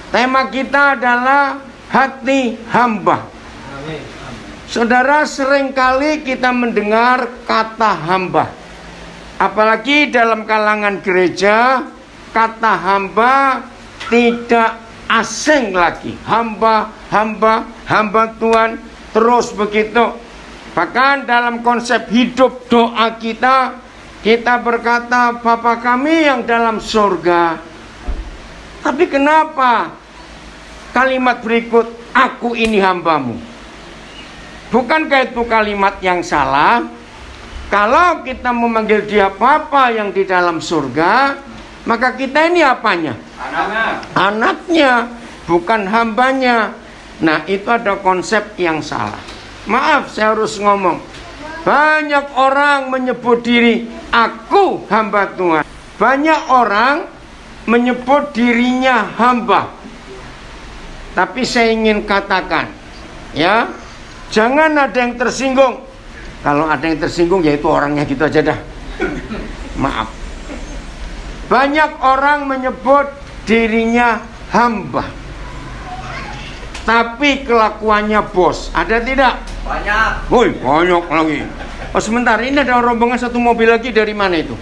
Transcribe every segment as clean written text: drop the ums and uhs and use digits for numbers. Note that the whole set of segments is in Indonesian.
Tema kita adalah hati hamba. Saudara, seringkali kita mendengar kata hamba. Apalagi dalam kalangan gereja, kata hamba tidak asing lagi. Hamba, hamba, hamba Tuhan, terus begitu. Bahkan dalam konsep hidup doa kita berkata, Bapa kami yang dalam surga. Tapi kenapa kalimat berikut, aku ini hambamu? Bukankah itu kalimat yang salah? Kalau kita memanggil dia Bapa yang di dalam surga, maka kita ini apanya? Anaknya, bukan hambanya. Nah, itu ada konsep yang salah. Maaf, saya harus ngomong. Banyak orang menyebut diri, aku hamba Tuhan. Banyak orang menyebut dirinya hamba. Tapi saya ingin katakan, ya, jangan ada yang tersinggung. Kalau ada yang tersinggung, ya itu orangnya gitu aja dah. Maaf. Banyak orang menyebut dirinya hamba, tapi kelakuannya bos. Ada tidak? Banyak. Woi, banyak lagi. Oh, sebentar, ini ada rombongan satu mobil lagi. Dari mana itu?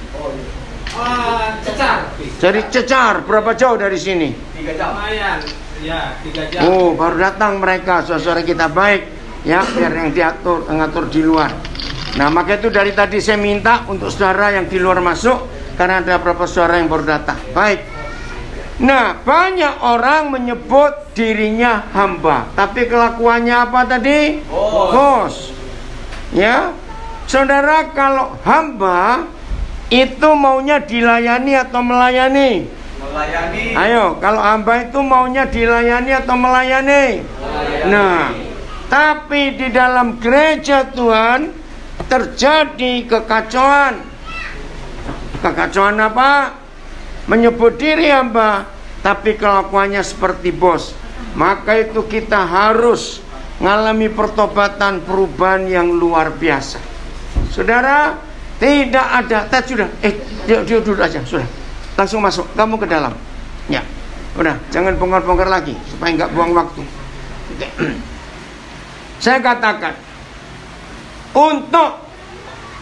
Cecar. Dari Cecar. Berapa jauh dari sini? 3 jam. Lumayan. Ya, 3 jam. Oh, baru datang mereka. Saudara kita baik, ya, biar yang ngatur di luar. Nah, maka itu dari tadi saya minta untuk saudara yang di luar masuk, karena ada beberapa saudara yang baru datang. Baik. Nah, banyak orang menyebut dirinya hamba, tapi kelakuannya apa tadi? Bos. Ya, saudara, kalau hamba itu maunya dilayani atau melayani? Melayani. Ayo, kalau hamba itu maunya dilayani atau melayani? Melayani. Nah, tapi di dalam gereja Tuhan terjadi kekacauan. Kekacauan apa? Menyebut diri hamba, tapi kelakuannya seperti bos. Maka itu kita harus mengalami pertobatan, perubahan yang luar biasa. Saudara, tidak ada. Sudah, dia duduk aja, sudah. Langsung masuk, kamu ke dalam. Ya, udah, jangan bongkar-bongkar lagi supaya nggak buang waktu. Saya katakan, untuk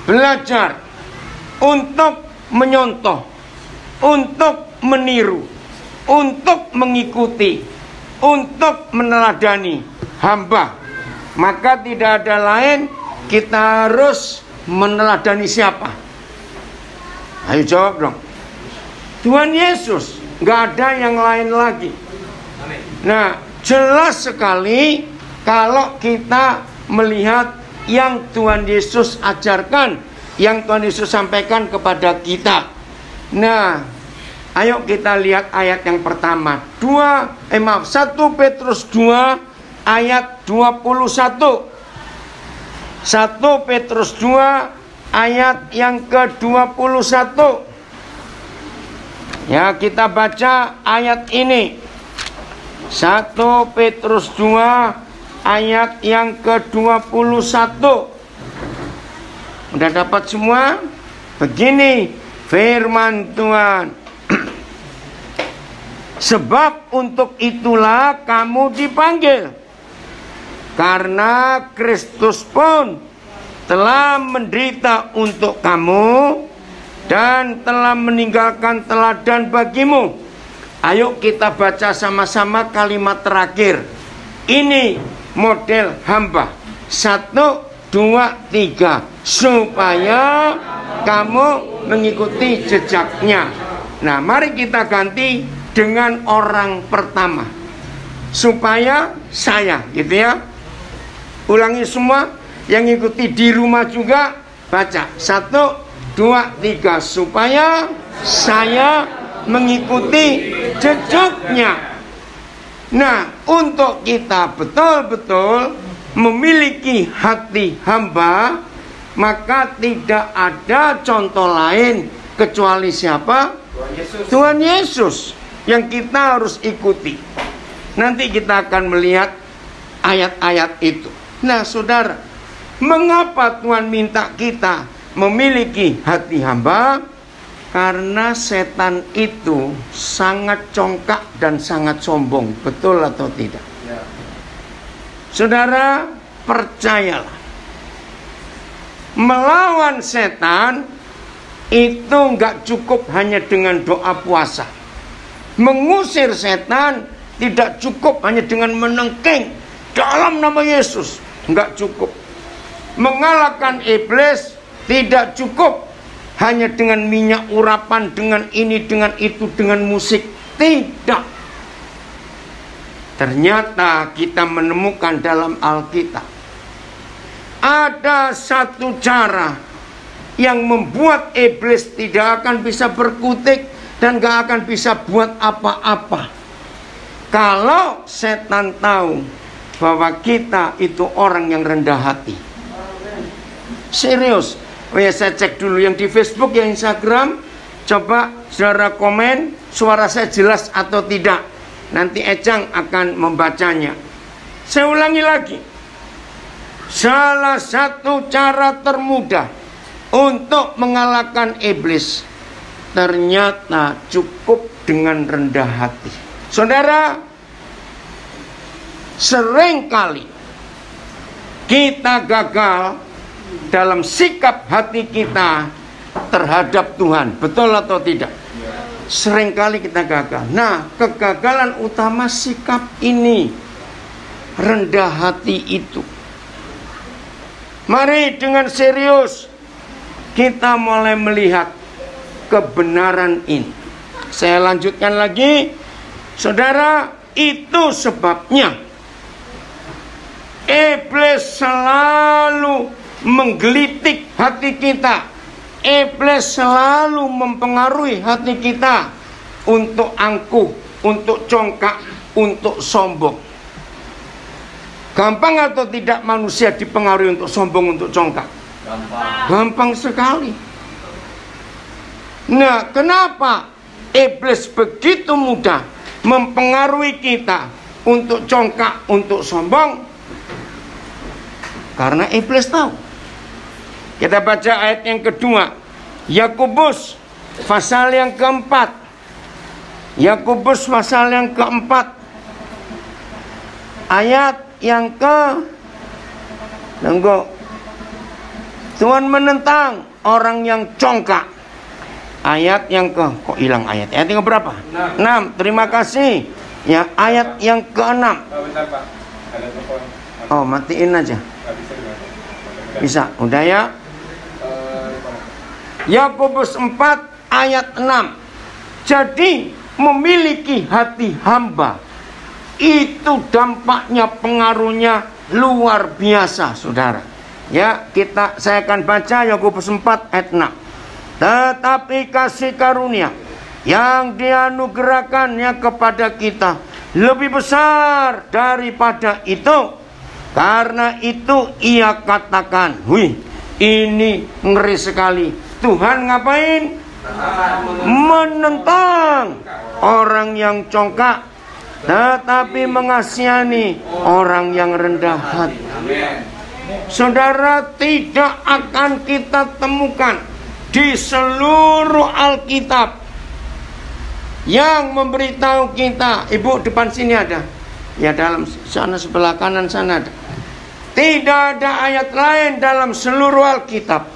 belajar, untuk menyontoh, untuk meniru, untuk mengikuti, untuk meneladani hamba, maka tidak ada lain, kita harus meneladani siapa? Ayo jawab dong. Tuhan Yesus, nggak ada yang lain lagi. Nah, jelas sekali kalau kita melihat yang Tuhan Yesus ajarkan, yang Tuhan Yesus sampaikan kepada kita. Nah, ayo kita lihat ayat yang pertama. 1 Petrus 2 ayat 21. 1 Petrus 2 ayat yang ke-21. Ya, kita baca ayat ini. 1 Petrus 2 ayat yang ke-21. Udah dapat semua? Begini firman Tuhan. Sebab untuk itulah kamu dipanggil, karena Kristus pun telah menderita untuk kamu dan telah meninggalkan teladan bagimu. Ayo kita baca sama-sama kalimat terakhir. Ini model hamba. 1, 2, 3. Supaya kamu mengikuti jejaknya. Nah, mari kita ganti dengan orang pertama. Supaya saya, gitu ya. Ulangi semua. Yang ikuti di rumah juga baca. 1, 2, 3. Supaya saya mengikuti jejaknya. Nah, untuk kita betul-betul memiliki hati hamba, maka tidak ada contoh lain kecuali siapa? Tuhan Yesus. Tuhan Yesus yang kita harus ikuti. Nanti kita akan melihat ayat-ayat itu. Nah, saudara, mengapa Tuhan minta kita memiliki hati hamba? Karena setan itu sangat congkak dan sangat sombong. Betul atau tidak? Ya. Saudara, percayalah. Melawan setan itu nggak cukup hanya dengan doa puasa. Mengusir setan tidak cukup hanya dengan menengking dalam nama Yesus. Nggak cukup. Mengalahkan iblis tidak cukup hanya dengan minyak urapan, dengan ini, dengan itu, dengan musik. Tidak. Ternyata kita menemukan dalam Alkitab ada satu cara yang membuat iblis tidak akan bisa berkutik dan gak akan bisa buat apa-apa. Kalau setan tahu bahwa kita itu orang yang rendah hati. Serius. Oh ya, saya cek dulu yang di Facebook, yang Instagram. Coba saudara komen suara saya jelas atau tidak. Nanti Ecang akan membacanya. Saya ulangi lagi. Salah satu cara termudah untuk mengalahkan iblis ternyata cukup dengan rendah hati. Saudara, seringkali kita gagal dalam sikap hati kita terhadap Tuhan. Betul atau tidak? Seringkali kita gagal. Nah, kegagalan utama sikap ini, rendah hati itu. Mari dengan serius kita mulai melihat kebenaran ini. Saya lanjutkan lagi. Saudara, itu sebabnya iblis selalu menggelitik hati kita. Iblis selalu mempengaruhi hati kita untuk angkuh, untuk congkak, untuk sombong. Gampang atau tidak manusia dipengaruhi untuk sombong, untuk congkak? Gampang sekali. Nah, kenapa iblis begitu mudah mempengaruhi kita untuk congkak, untuk sombong? Karena iblis tahu. Kita baca ayat yang kedua, Yakobus pasal yang keempat. Yakobus pasal yang keempat, ayat yang Tuhan menentang orang yang congkak. Ayat yang kok hilang ayat? Ayat yang berapa? 6. Terima kasih. Ya, ayat yang ke-6. Oh, matiin aja. Bisa, udah ya. Yakobus 4 ayat 6. Jadi memiliki hati hamba itu dampaknya, pengaruhnya luar biasa, saudara. Ya, saya akan baca Yakobus 4 ayat 6. Tetapi kasih karunia yang dianugerahkannya kepada kita lebih besar daripada itu. Karena itu ia katakan, wih, ini ngeri sekali. Tuhan ngapain? Menentang orang yang congkak, tetapi mengasihani orang yang rendah hati. Saudara, tidak akan kita temukan di seluruh Alkitab yang memberitahu kita. Ibu, depan sini ada. Ya, dalam sana sebelah kanan sana ada. Tidak ada ayat lain dalam seluruh Alkitab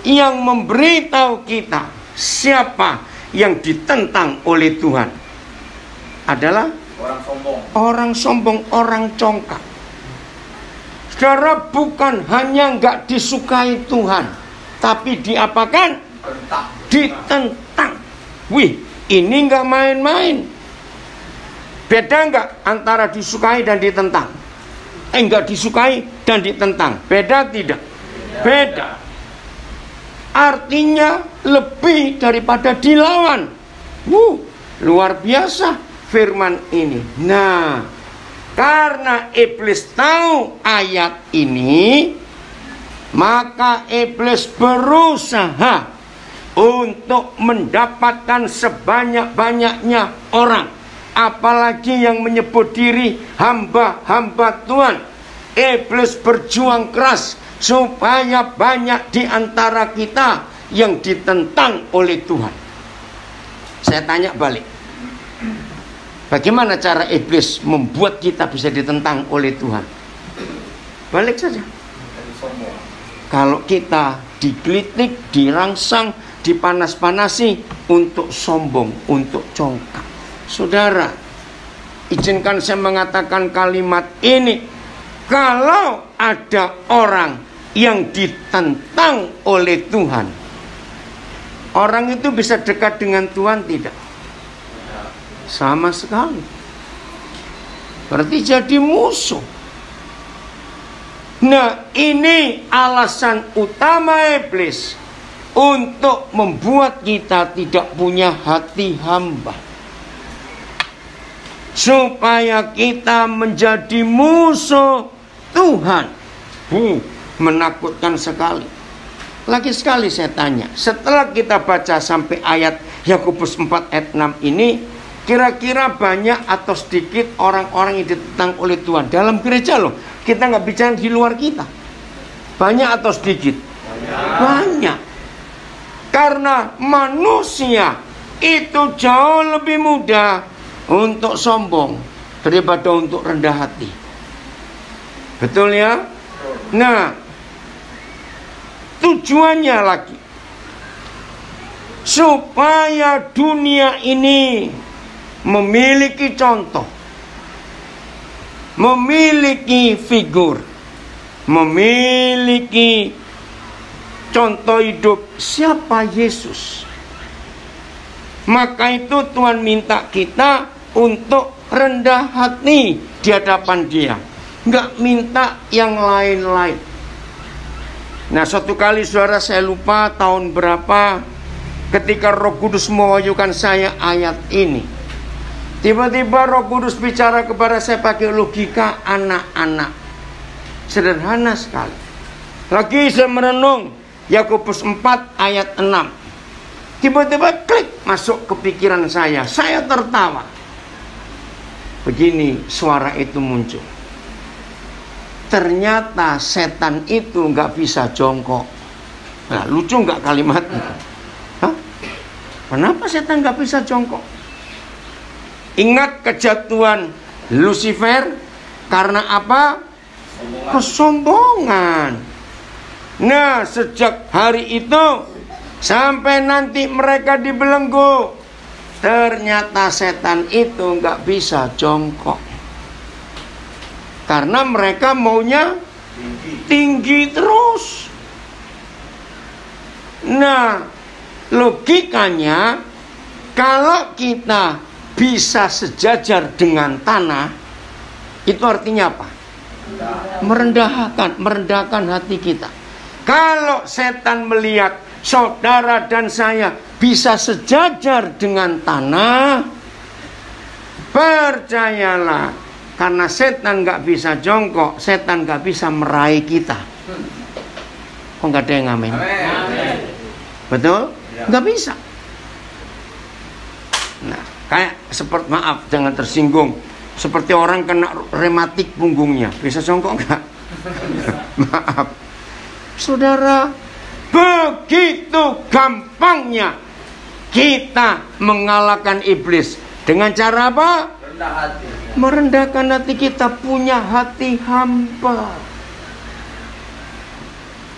yang memberitahu kita siapa yang ditentang oleh Tuhan. Adalah orang sombong, orang congkak. Saudara, bukan hanya nggak disukai Tuhan, tapi diapakan? Ditentang. Wih, ini nggak main-main. Beda nggak antara disukai dan ditentang? Enggak disukai dan ditentang. Beda tidak? Beda. Artinya lebih daripada dilawan. Luar biasa firman ini. Nah, karena iblis tahu ayat ini, maka iblis berusaha untuk mendapatkan sebanyak-banyaknya orang, apalagi yang menyebut diri hamba-hamba Tuhan. Iblis berjuang keras supaya banyak di antara kita yang ditentang oleh Tuhan. Saya tanya balik, bagaimana cara iblis membuat kita bisa ditentang oleh Tuhan? Balik saja. Kalau kita digelitik, dirangsang, dipanas-panasi untuk sombong, untuk congkak. Saudara, izinkan saya mengatakan kalimat ini. Kalau ada orang yang ditentang oleh Tuhan, orang itu bisa dekat dengan Tuhan tidak? Sama sekali. Berarti jadi musuh. Nah, ini alasan utama iblis untuk membuat kita tidak punya hati hamba, supaya kita menjadi musuh Tuhan. Menakutkan sekali. Lagi sekali saya tanya, setelah kita baca sampai ayat Yakobus 4 ayat 6 ini, kira-kira banyak atau sedikit orang-orang yang ditentang oleh Tuhan dalam gereja loh. Kita nggak bicara di luar kita. Banyak atau sedikit? Banyak. Karena manusia itu jauh lebih mudah untuk sombong daripada untuk rendah hati. Betul ya? Nah, tujuannya lagi supaya dunia ini memiliki contoh, memiliki figur, memiliki contoh hidup siapa Yesus. Maka itu Tuhan minta kita untuk rendah hati di hadapan Dia, nggak minta yang lain-lain. Nah, suatu kali saudara, saya lupa tahun berapa, ketika Roh Kudus mewahyukan saya ayat ini, tiba-tiba Roh Kudus bicara kepada saya pakai logika anak-anak, sederhana sekali. Lagi saya merenung Yakobus 4 ayat 6, tiba-tiba klik masuk ke pikiran saya tertawa. Begini suara itu muncul, ternyata setan itu nggak bisa jongkok. Nah, lucu nggak kalimatnya? Hah? Kenapa setan nggak bisa jongkok? Ingat kejatuhan Lucifer karena apa? Kesombongan. Nah, sejak hari itu sampai nanti mereka dibelenggu, ternyata setan itu nggak bisa jongkok. Karena mereka maunya tinggi terus. Nah, logikanya kalau kita bisa sejajar dengan tanah, itu artinya apa? Merendahkan hati kita. Kalau setan melihat saudara dan saya bisa sejajar dengan tanah, percayalah, karena setan nggak bisa jongkok, setan nggak bisa meraih kita. Kok nggak ada yang ngamen? Betul? Nggak bisa. Nah, kayak seperti, maaf jangan tersinggung, seperti orang kena rematik punggungnya, bisa jongkok nggak? Maaf, saudara, begitu gampangnya kita mengalahkan iblis. Dengan cara apa? Merendahkan hati kita, punya hati hamba.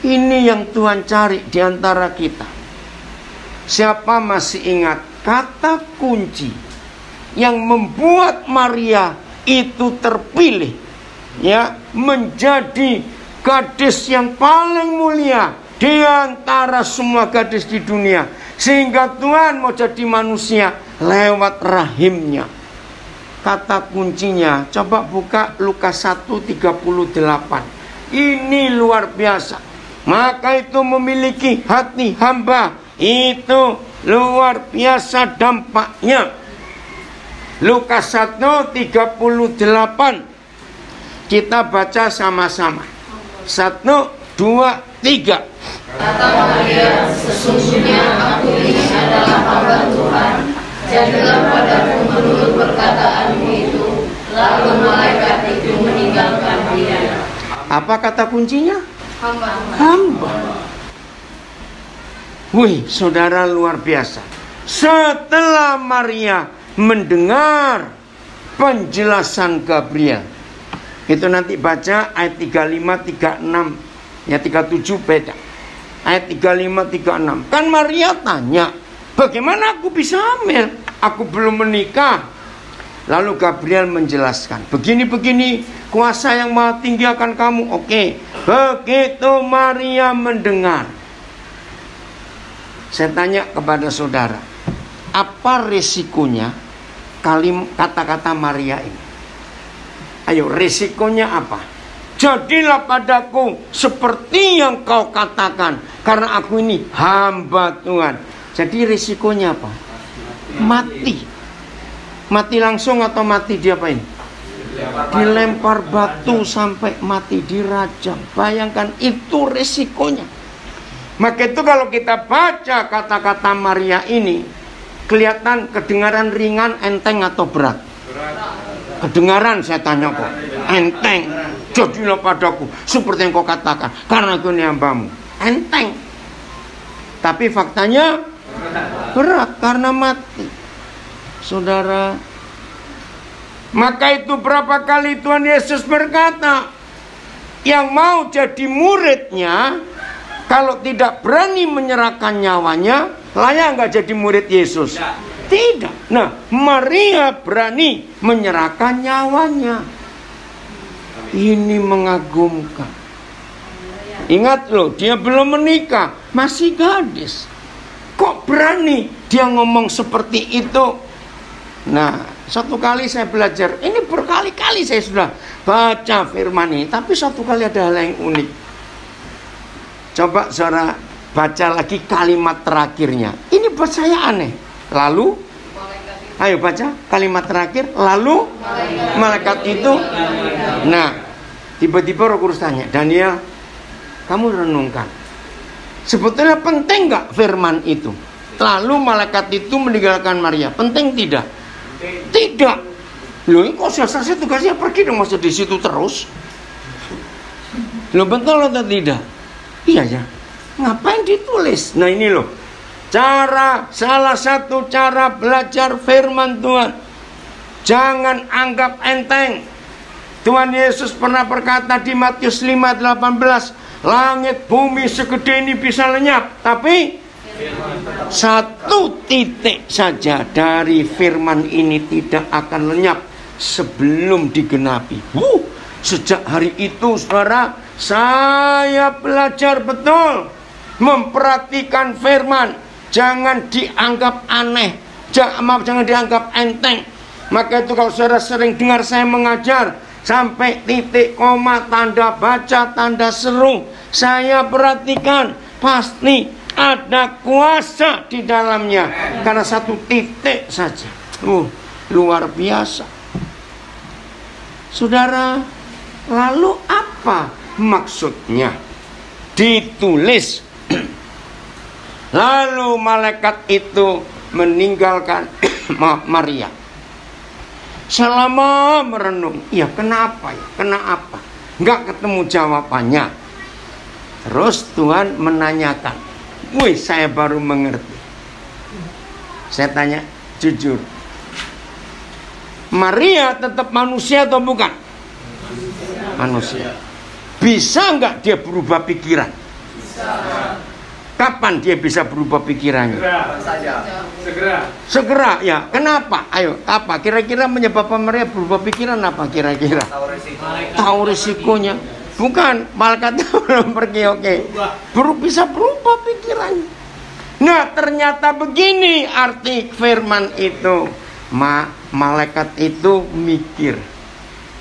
Ini yang Tuhan cari di antara kita. Siapa masih ingat kata kunci yang membuat Maria itu terpilih, ya, menjadi gadis yang paling mulia di antara semua gadis di dunia, sehingga Tuhan mau jadi manusia lewat rahimnya. Kata kuncinya, coba buka Lukas 1:38. Ini luar biasa. Maka itu memiliki hati hamba, itu luar biasa dampaknya. Lukas 1:38. Kita baca sama-sama. 1, 2, 3. Kata Maria, sesungguhnya aku ini adalah hamba Tuhan, jadilah padaku menurut perkataanmu itu. Lalu malaikat itu meninggalkan dia. Apa kata kuncinya? Hamba. Hamba. Wih, saudara, luar biasa. Setelah Maria mendengar penjelasan Gabriel, itu nanti baca ayat 35, 36, ya 37 beda. Ayat 35, 36. Kan Maria tanya, bagaimana aku bisa hamil? Aku belum menikah. Lalu Gabriel menjelaskan, begini-begini, kuasa yang maha tinggi akan kamu. Oke. Begitu Maria mendengar, saya tanya kepada saudara, apa risikonya kata-kata Maria ini? Ayo, risikonya apa? Jadilah padaku seperti yang kau katakan, karena aku ini hamba Tuhan. Jadi risikonya apa? Mati. Mati langsung atau mati diapain? Dilempar batu sampai mati, dirajam. Bayangkan, itu risikonya. Maka itu kalau kita baca kata-kata Maria ini, kelihatan kedengaran ringan, enteng atau berat? Kedengaran, saya tanya kok. Enteng. Jadilah padaku seperti yang kau katakan, karena aku ini hambamu. Enteng. Tapi faktanya berat, karena mati. Saudara, maka itu berapa kali Tuhan Yesus berkata, yang mau jadi muridnya, kalau tidak berani menyerahkan nyawanya, layak nggak jadi murid Yesus? Tidak. Nah, Maria berani menyerahkan nyawanya. Ini mengagumkan. Ingat loh, dia belum menikah, masih gadis. Kok berani dia ngomong seperti itu? Nah, satu kali saya belajar, ini berkali-kali saya sudah baca firman ini, tapi satu kali ada hal yang unik. Coba saudara baca lagi kalimat terakhirnya. Ini buat saya aneh. Lalu, ayo baca kalimat terakhir. Lalu, malaikat itu. Nah, tiba-tiba Roh Kudus tanya, Daniel, kamu renungkan, sebetulnya penting gak firman itu? Lalu malaikat itu meninggalkan Maria. Penting tidak? Tidak. Loh, kok selesai tugasnya pergi dong, masa di situ terus? Loh, betul atau tidak? Iya ya. Ngapain ditulis? Nah, ini loh. Salah satu cara belajar firman Tuhan. Jangan anggap enteng. Tuhan Yesus pernah berkata di Matius 5:18, langit bumi segede ini bisa lenyap, tapi satu titik saja dari firman ini tidak akan lenyap sebelum digenapi. Sejak hari itu, saudara, saya belajar betul memperhatikan firman. Jangan dianggap aneh, jangan dianggap enteng. Maka itu kalau saudara sering dengar saya mengajar sampai titik, koma, tanda baca, tanda seru, saya perhatikan, pasti ada kuasa di dalamnya. Karena satu titik saja. Luar biasa. Saudara, lalu apa maksudnya ditulis? Lalu malaikat itu meninggalkan Maria. Selama merenung, ya kenapa ya? Kenapa? Nggak ketemu jawabannya. Terus Tuhan menanyakan, wih, saya baru mengerti. Saya tanya jujur, Maria tetap manusia atau bukan? Manusia. Bisa nggak dia berubah pikiran? Bisa. Kapan dia bisa berubah pikirannya? Segera ya. Kenapa? Ayo, apa kira-kira menyebabkan Maria berubah pikiran? Apa kira-kira? Tahu risikonya. Bukan, malaikat belum pergi, oke. Bisa berubah pikirannya. Nah, ternyata begini arti firman itu. Malaikat itu mikir,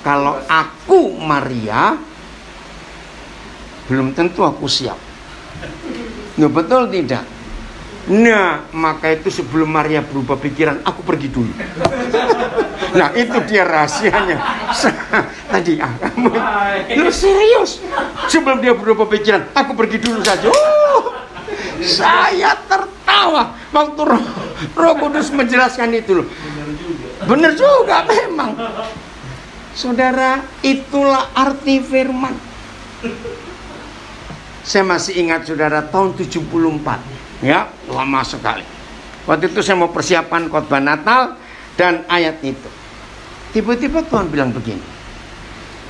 kalau aku Maria, belum tentu aku siap. Nah, betul tidak? Nah, maka itu sebelum Maria berubah pikiran, aku pergi dulu. Nah, itu dia rahasianya. Tadi kamu, lu serius? Sebelum dia berubah pikiran, aku pergi dulu saja. Saya tertawa waktu Roh Kudus menjelaskan itu loh. Benar juga memang. Saudara, itulah arti firman. Saya masih ingat saudara, tahun 74 Ya, lama sekali. Waktu itu saya mau persiapan khotbah Natal dan ayat itu. Tiba-tiba Tuhan bilang begini,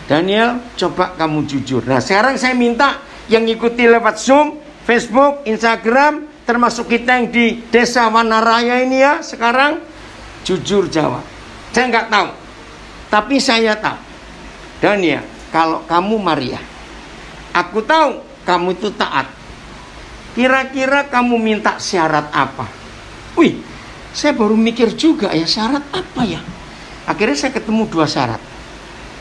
Daniel, coba kamu jujur. Nah, sekarang saya minta yang ikuti lewat Zoom, Facebook, Instagram, termasuk kita yang di Desa Wanaraya ini ya, sekarang jujur jawab. Saya nggak tahu, tapi saya tahu. Daniel, kalau kamu Maria, aku tahu kamu itu taat. Kira-kira kamu minta syarat apa? Wih, saya baru mikir juga ya, syarat apa ya? Akhirnya saya ketemu 2 syarat.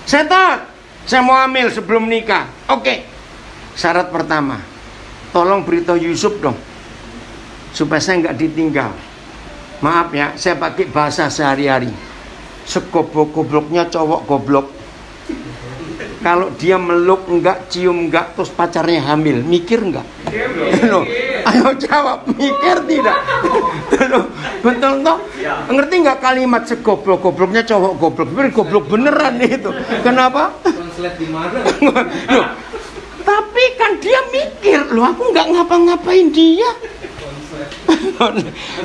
Saya taat, saya mau hamil sebelum nikah. Oke. Syarat pertama, tolong beritahu Yusuf dong, supaya saya nggak ditinggal. Maaf ya, saya pakai bahasa sehari-hari. Segoblok-gobloknya cowok goblok, kalau dia meluk enggak, cium enggak, terus pacarnya hamil, mikir enggak? Loh, ayo jawab, mikir tidak? Loh, betul toh? Ngerti enggak kalimat segoblok-gobloknya cowok goblok? Goblok beneran itu. Kenapa? Konslet di mana? Loh, tapi kan dia mikir, loh aku nggak ngapa-ngapain dia.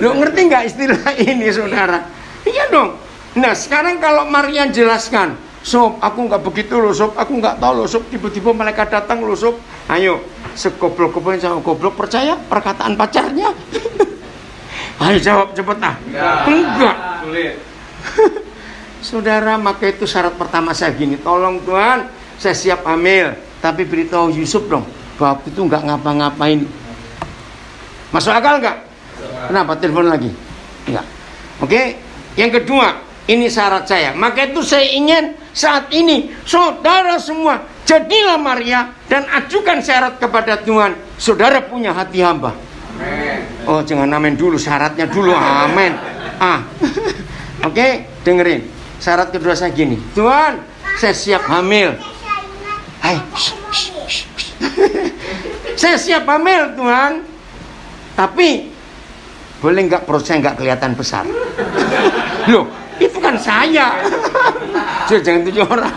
Loh, ngerti nggak istilah ini saudara? Iya dong. Nah sekarang kalau Maria jelaskan, Sob, aku nggak begitu loh Sob, aku nggak tahu loh Sob, tiba-tiba malaikat datang loh Sob. Ayo, segoblok-gobloknya sama goblok percaya perkataan pacarnya? Ayo jawab cepet ah. Enggak. Saudara, maka itu syarat pertama saya gini, tolong Tuhan, saya siap hamil, tapi beritahu Yusuf dong, bahwa aku itu nggak ngapa-ngapain. Masuk akal nggak? Kenapa telepon lagi? Enggak. Oke. Yang kedua, ini syarat saya. Maka itu saya ingin saat ini saudara semua jadilah Maria dan ajukan syarat kepada Tuhan. Saudara punya hati hamba. Amen. Oh, jangan amin dulu, syaratnya dulu. Amin. Oke, dengerin. Syarat kedua saya gini. Tuhan, saya siap hamil. Hai. Saya siap hamil, Tuhan. Tapi boleh nggak perut saya nggak kelihatan besar? Loh, itu kan saya. Jangan 7 orang.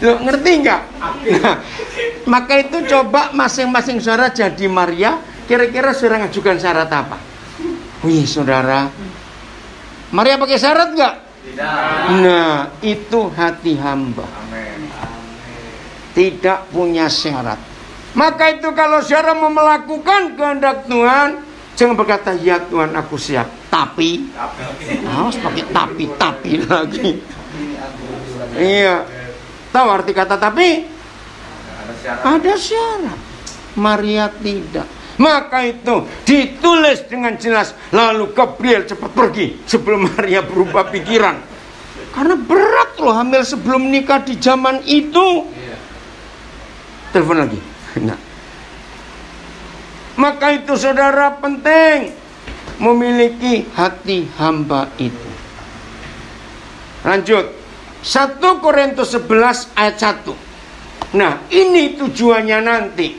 Loh, ngerti nggak? Nah, maka itu coba masing-masing saudara jadi Maria. Kira-kira saudara ngajukan syarat apa? Wih saudara, Maria pakai syarat nggak? Tidak. Nah, itu hati hamba. Amen. Tidak punya syarat. Maka itu kalau saudara mau melakukan kehendak Tuhan, jangan berkata, ya Tuhan aku siap. Tapi harus pakai tapi lagi. Iya. Tahu arti kata tapi? Ada syarat. Maria tidak. Maka itu ditulis dengan jelas. Lalu Gabriel cepat pergi sebelum Maria berubah pikiran. Karena berat loh hamil sebelum nikah di zaman itu. Telepon lagi. Nah. Maka itu saudara penting memiliki hati hamba itu. Lanjut. 1 Korintus 11 ayat 1. Nah, ini tujuannya nanti.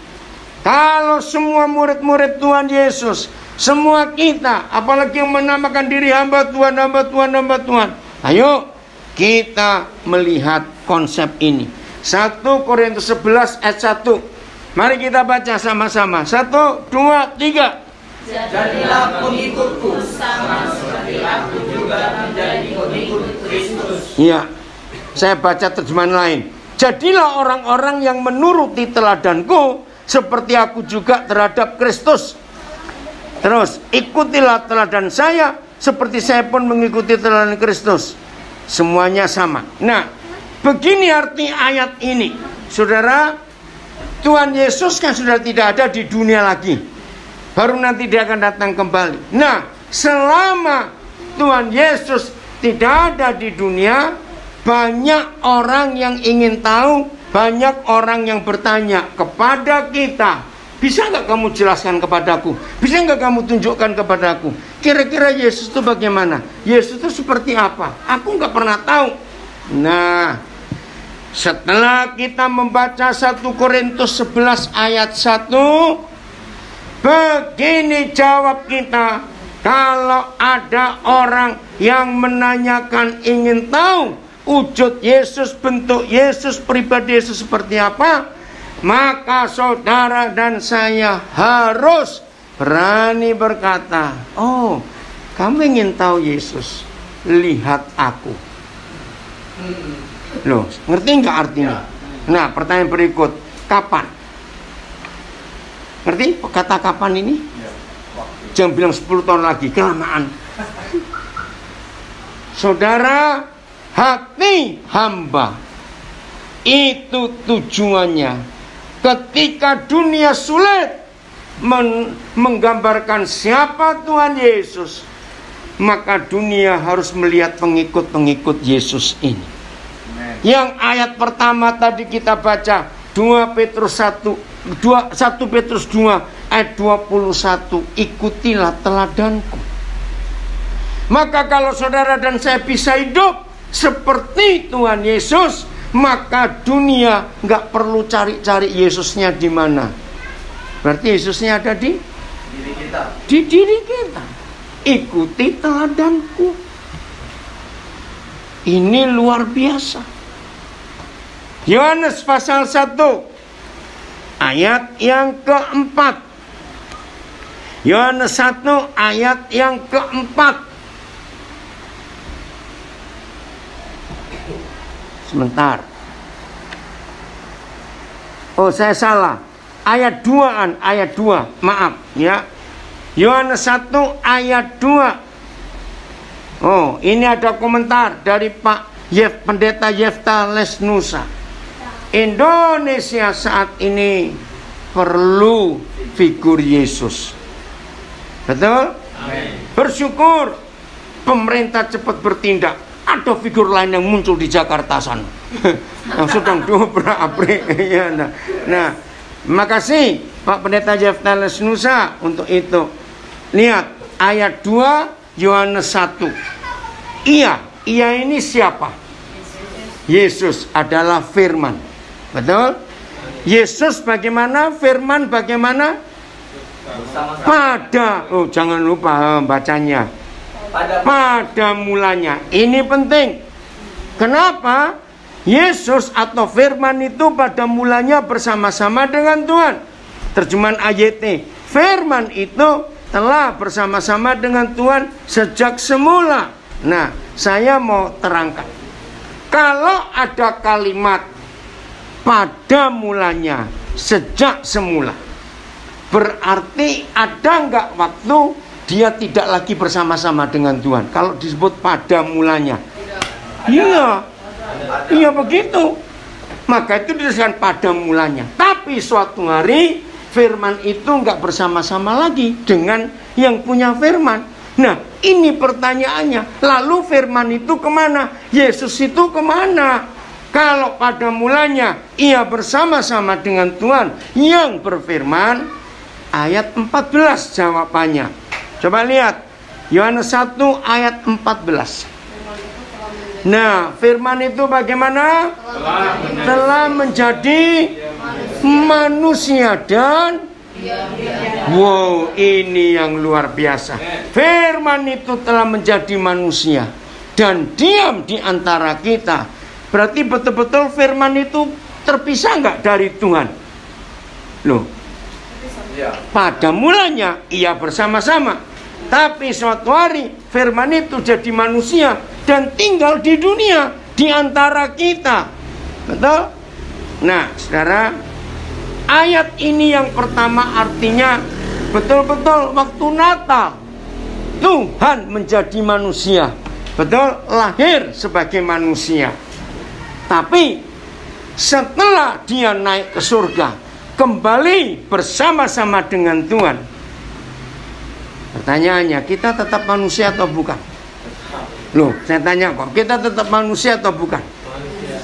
Kalau semua murid-murid Tuhan Yesus, semua kita, apalagi yang menamakan diri hamba Tuhan, hamba Tuhan, hamba Tuhan, ayo kita melihat konsep ini. 1 Korintus 11 ayat 1. Mari kita baca sama-sama. 1, 2, 3. Jadilah pengikutku sama seperti aku juga menjadi pengikut Kristus. Iya. Saya baca terjemahan lain. Jadilah orang-orang yang menuruti teladanku seperti aku juga terhadap Kristus. Terus, ikutilah teladan saya seperti saya pun mengikuti teladan Kristus. Semuanya sama. Nah, begini arti ayat ini. Saudara, Tuhan Yesus kan sudah tidak ada di dunia lagi. Baru nanti dia akan datang kembali. Nah, selama Tuhan Yesus tidak ada di dunia, banyak orang yang ingin tahu, banyak orang yang bertanya kepada kita, bisa nggak kamu jelaskan kepadaku? Bisa nggak kamu tunjukkan kepadaku? Kira-kira Yesus itu bagaimana? Yesus itu seperti apa? Aku nggak pernah tahu. Nah, setelah kita membaca 1 Korintus 11 ayat 1, begini jawab kita. Kalau ada orang yang menanyakan, ingin tahu wujud Yesus, bentuk Yesus, pribadi Yesus seperti apa, maka saudara dan saya harus berani berkata, oh, kamu ingin tahu Yesus? Lihat aku. Loh, ngerti nggak artinya? Nah, pertanyaan berikut, kapan? Ngerti kata kapan ini? Jangan bilang 10 tahun lagi, kelamaan. Saudara, hati hamba itu tujuannya ketika dunia sulit menggambarkan siapa Tuhan Yesus, maka dunia harus melihat pengikut-pengikut Yesus ini. Yang ayat pertama tadi kita baca 1 Petrus 2 ayat 21, ikutilah teladanku. Maka kalau saudara dan saya bisa hidup seperti Tuhan Yesus, maka dunia nggak perlu cari-cari Yesusnya di mana. Berarti Yesusnya ada di diri kita. Di diri kita. Ikuti teladanku. Ini luar biasa. Yohanes pasal 1 ayat yang keempat. Yohanes 1 ayat yang keempat. Sebentar. Oh, saya salah. Ayat 2-an, ayat 2. Maaf ya. Yohanes 1 ayat 2. Oh, ini ada komentar dari Pak Pendeta Yefta Lesnusa. Indonesia saat ini perlu figur Yesus. Betul? Amin. Bersyukur pemerintah cepat bertindak. Ada figur lain yang muncul di Jakarta sana yang sedang dobrak-abrik. Ya, nah, makasih Pak Pendeta Yefta Lesnusa untuk itu. Lihat ayat 2 Yohanes 1. Ia ini siapa? Yesus adalah firman. Betul? Yesus bagaimana? Firman bagaimana? Pada, oh jangan lupa bacanya. Pada mulanya. Ini penting. Kenapa? Yesus atau firman itu pada mulanya bersama-sama dengan Tuhan. Terjemahan AYT, firman itu telah bersama-sama dengan Tuhan sejak semula. Nah, saya mau terangkan. Kalau ada kalimat pada mulanya, sejak semula, berarti ada nggak waktu dia tidak lagi bersama-sama dengan Tuhan? Kalau disebut pada mulanya, iya begitu. Maka itu dituliskan pada mulanya. Tapi suatu hari firman itu nggak bersama-sama lagi dengan yang punya firman. Nah, ini pertanyaannya. Lalu firman itu kemana? Yesus itu kemana? Kalau pada mulanya ia bersama-sama dengan Tuhan yang berfirman, ayat 14 jawabannya. Coba lihat Yohanes 1 ayat 14. Nah, firman itu bagaimana? Telah menjadi manusia dan wow, ini yang luar biasa. Firman itu telah menjadi manusia dan diam di antara kita. Berarti betul-betul firman itu terpisah nggak dari Tuhan? Loh, pada mulanya ia bersama-sama, tapi suatu hari firman itu jadi manusia dan tinggal di dunia di antara kita. Betul? Nah, saudara, ayat ini yang pertama artinya betul-betul waktu Natal Tuhan menjadi manusia. Betul? Lahir sebagai manusia. Tapi setelah dia naik ke surga, kembali bersama-sama dengan Tuhan. Pertanyaannya, kita tetap manusia atau bukan? Loh, saya tanya kok, kita tetap manusia atau bukan?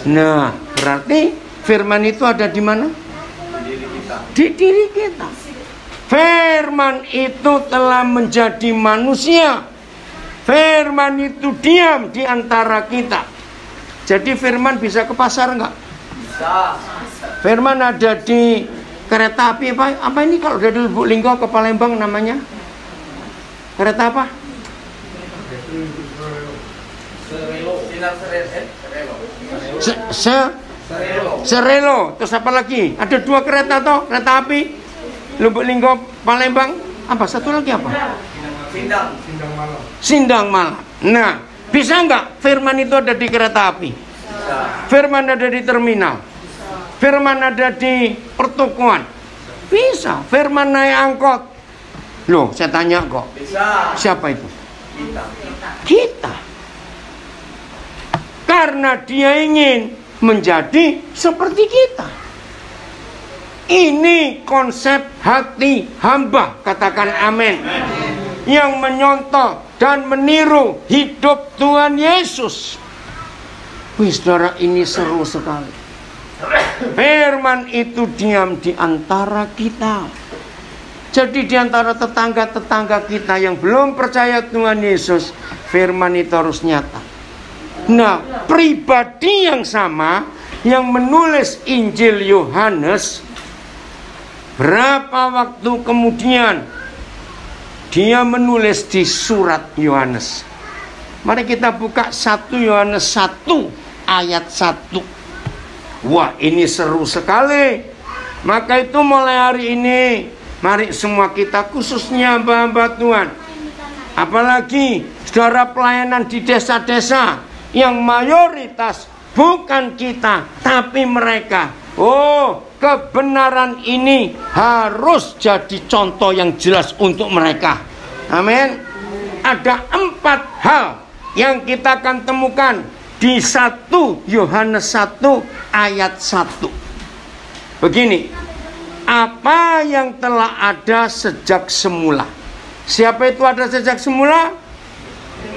Nah, berarti firman itu ada di mana? Di diri kita. Firman itu telah menjadi manusia. Firman itu diam di antara kita. Jadi firman bisa ke pasar enggak? Bisa. Firman ada di kereta api apa? Apa ini kalau dari Lubuk Linggau ke Palembang namanya? Kereta apa? Serelo. Terus apa lagi? Ada 2 kereta toh, kereta api Lubuk Linggau Palembang. Apa satu lagi apa? Sindang. Sindang malam. Nah, bisa nggak firman itu ada di kereta api? Firman ada di terminal. Firman ada di pertokoan. Bisa. Firman naik angkot. Loh, saya tanya kok. Bisa. Siapa itu? Kita. Karena dia ingin menjadi seperti kita. Ini konsep hati hamba. Katakan amin. Yang menyontoh dan meniru hidup Tuhan Yesus. Wih, saudara, ini seru sekali. Firman itu diam di antara kita. Jadi di antara tetangga-tetangga kita yang belum percaya Tuhan Yesus, firman itu harus nyata. Nah, pribadi yang sama yang menulis Injil Yohanes, berapa waktu kemudian dia menulis di surat Yohanes. Mari kita buka 1 Yohanes 1 ayat 1. Wah, ini seru sekali. Maka itu mulai hari ini, mari semua kita, khususnya hamba-hamba Tuhan, apalagi saudara pelayanan di desa-desa yang mayoritas bukan kita tapi mereka. Oh, kebenaran ini harus jadi contoh yang jelas untuk mereka. Amin. Ada 4 hal yang kita akan temukan di 1 Yohanes 1 ayat 1. Begini, apa yang telah ada sejak semula. Siapa itu ada sejak semula?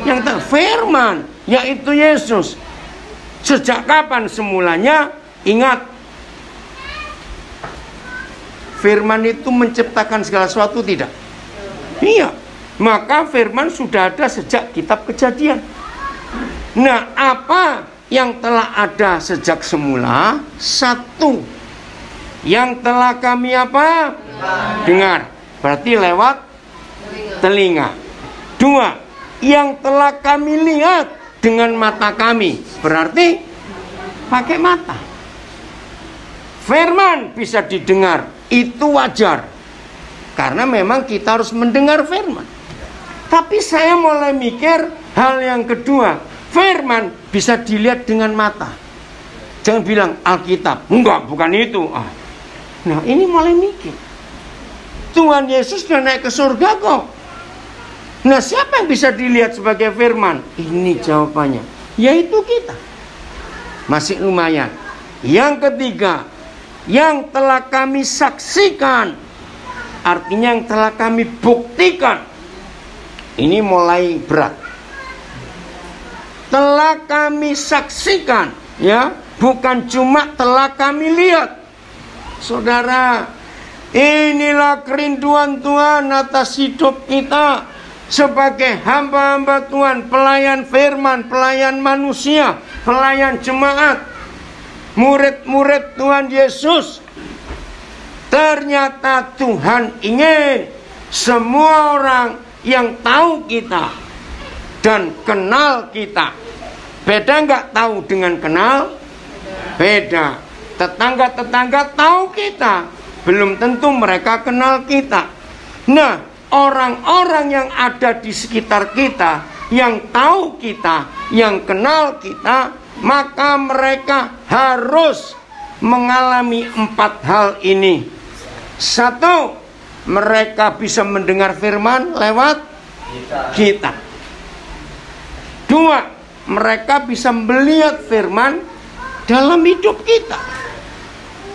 Yang firman, yaitu Yesus. Sejak kapan semulanya? Ingat, firman itu menciptakan segala sesuatu, tidak? Iya. Maka firman sudah ada sejak kitab Kejadian. Nah, apa yang telah ada sejak semula? 1, yang telah kami apa? Dengar. Berarti lewat telinga. 2, yang telah kami lihat dengan mata kami. Berarti pakai mata. Firman bisa didengar, itu wajar. Karena memang kita harus mendengar firman. Tapi saya mulai mikir hal yang kedua. Firman bisa dilihat dengan mata. Jangan bilang Alkitab. Enggak, bukan itu. Nah, ini mulai mikir. Tuhan Yesus sudah naik ke surga kok. Nah, siapa yang bisa dilihat sebagai firman? Ini jawabannya. Yaitu kita. Masih lumayan. Yang ketiga, yang telah kami saksikan. Artinya yang telah kami buktikan. Ini mulai berat. Telah kami saksikan, ya, bukan cuma telah kami lihat. Saudara, inilah kerinduan Tuhan atas hidup kita sebagai hamba-hamba Tuhan, pelayan firman, pelayan manusia, pelayan jemaat, murid-murid Tuhan Yesus. Ternyata Tuhan ingin semua orang yang tahu kita dan kenal kita. Beda nggak tahu dengan kenal? Beda. Tetangga-tetangga tahu kita, belum tentu mereka kenal kita. Nah, orang-orang yang ada di sekitar kita, yang tahu kita, yang kenal kita, maka mereka harus mengalami 4 hal ini. 1, mereka bisa mendengar firman lewat kita. 2, mereka bisa melihat firman dalam hidup kita.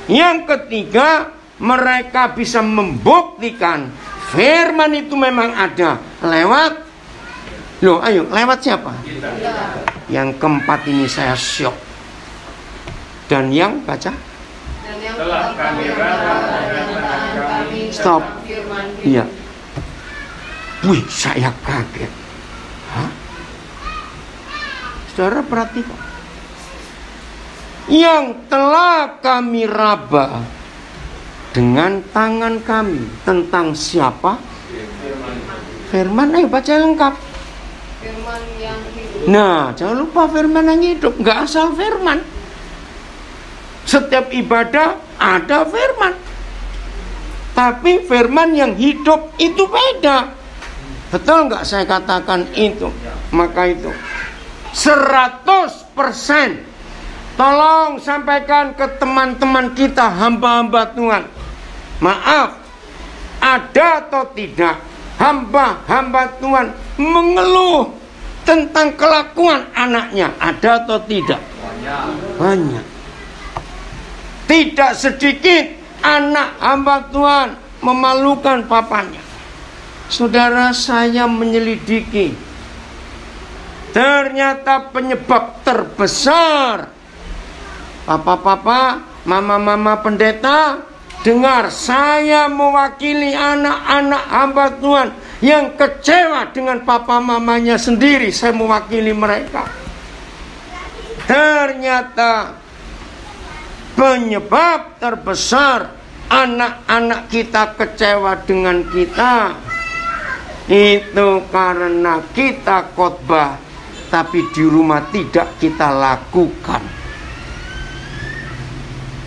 Yang ketiga, mereka bisa membuktikan firman itu memang ada lewat. Loh, ayo, lewat siapa? Kita. Yang keempat ini saya syok. Dan yang baca? Dan yang telah kami stop. Iya. Wih, saya kaget. Hah? Saudara perhatikan. Yang telah kami raba dengan tangan kami. Tentang siapa? Firman. Ayo baca lengkap. Firman yang hidup. Nah, jangan lupa firman yang hidup. Nggak asal firman. Setiap ibadah ada firman. Tapi firman yang hidup itu beda. Betul nggak saya katakan itu? Maka itu 100%. Tolong sampaikan ke teman-teman kita, hamba-hamba Tuhan. Maaf, ada atau tidak hamba-hamba Tuhan mengeluh tentang kelakuan anaknya? Ada atau tidak? Banyak. Tidak sedikit anak hamba Tuhan memalukan papanya. Saudara, saya menyelidiki, ternyata penyebab terbesar, papa-papa, mama-mama pendeta, dengar, saya mewakili anak-anak hamba Tuhan yang kecewa dengan papa mamanya sendiri. Saya mewakili mereka. Ternyata penyebab terbesar anak-anak kita kecewa dengan kita itu karena kita khotbah tapi di rumah tidak kita lakukan.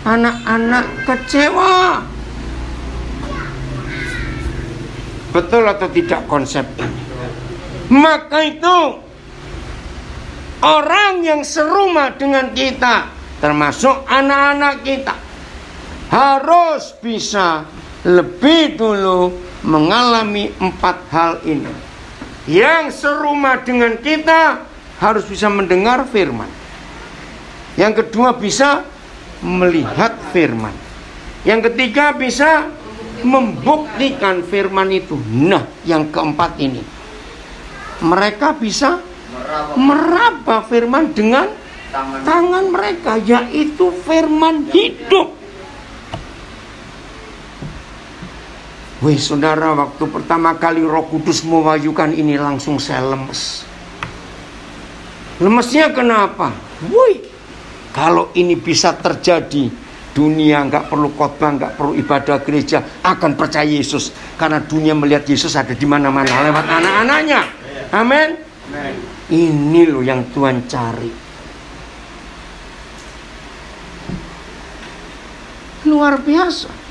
Anak-anak kecewa. Betul atau tidak konsep ini? Maka itu orang yang serumah dengan kita, termasuk anak-anak kita, harus bisa lebih dulu mengalami 4 hal ini. Yang serumah dengan kita harus bisa mendengar firman. Yang kedua, bisa melihat firman. Yang ketiga, bisa membuktikan firman itu. Nah, yang keempat ini, mereka bisa meraba firman dengan tangan mereka, yaitu firman hidup. Wih saudara, waktu pertama kali Roh Kudus mewahyukan ini, langsung saya lemes. Lemesnya kenapa? Wih, kalau ini bisa terjadi, dunia nggak perlu khotbah, nggak perlu ibadah gereja, akan percaya Yesus. Karena dunia melihat Yesus ada di mana-mana lewat anak-anaknya. Amin. Ini loh yang Tuhan cari. Luar biasa.